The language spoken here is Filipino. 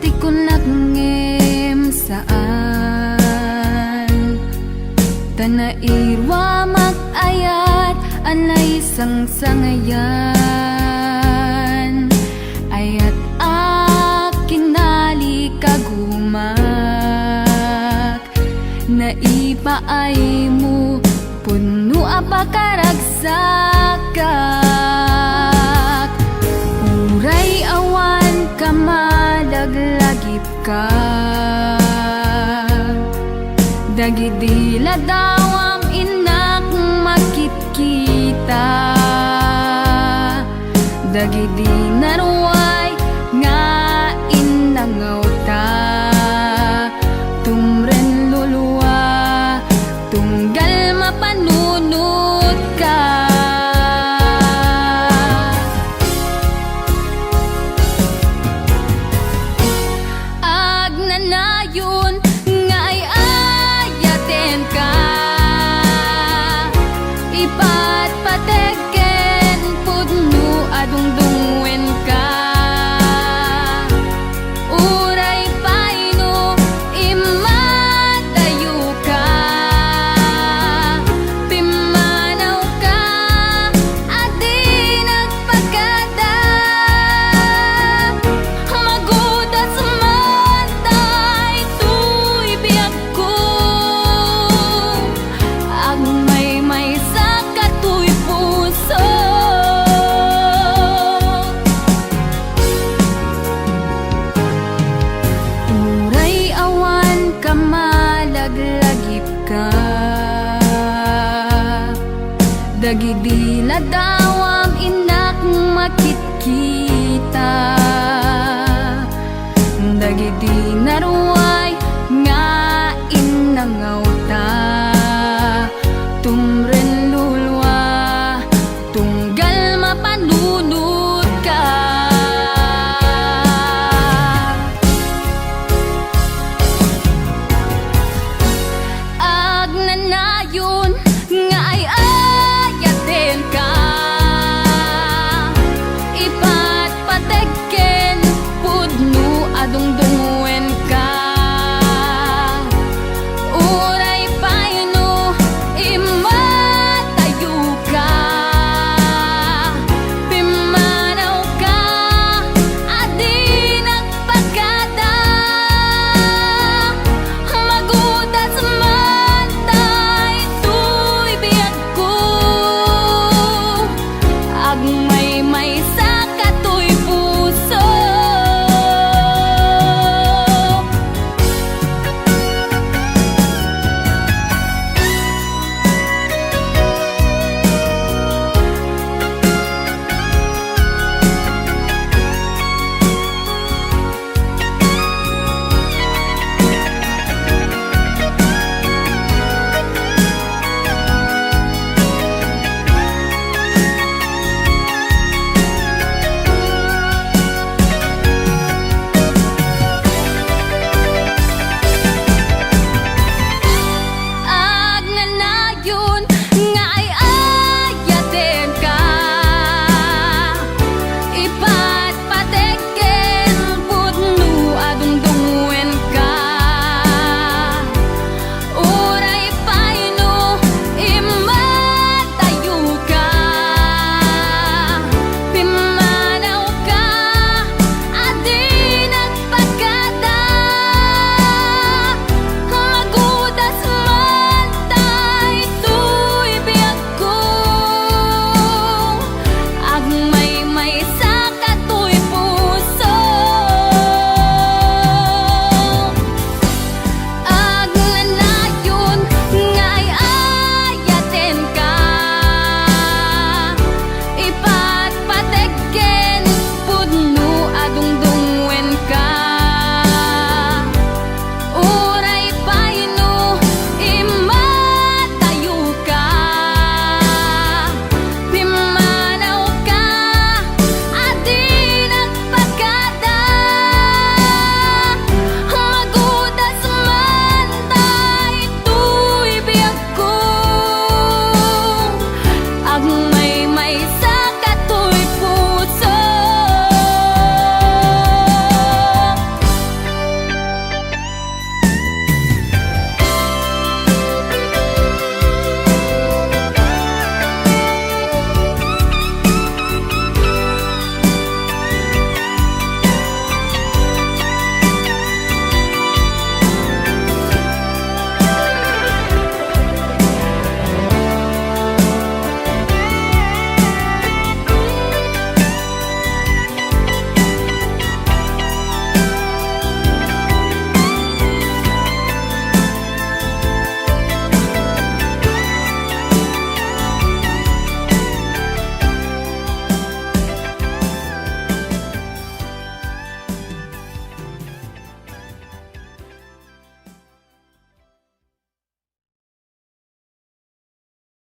ti ko nagngem saan tanairwa mag-ayat anay sang-sangayan ayat kinali kagumak naipaay mo puno apakaragsakak uray awan ka malaglagip ka dagidila dawam inak makitkita dagidi naruay nga inangaw ta tumren luluwa tunggal mapanunot ka agnanayon nga ay ayaten ka ipatpateken pudno adungdungwen ka uray paino imatayo ka pimanaw ka adi nagpagada magudat sumantay tuy biyag ko agmay sa katuy puso uray awan ka malaglagip ka dagidila dawam inak makitkita dagidi naru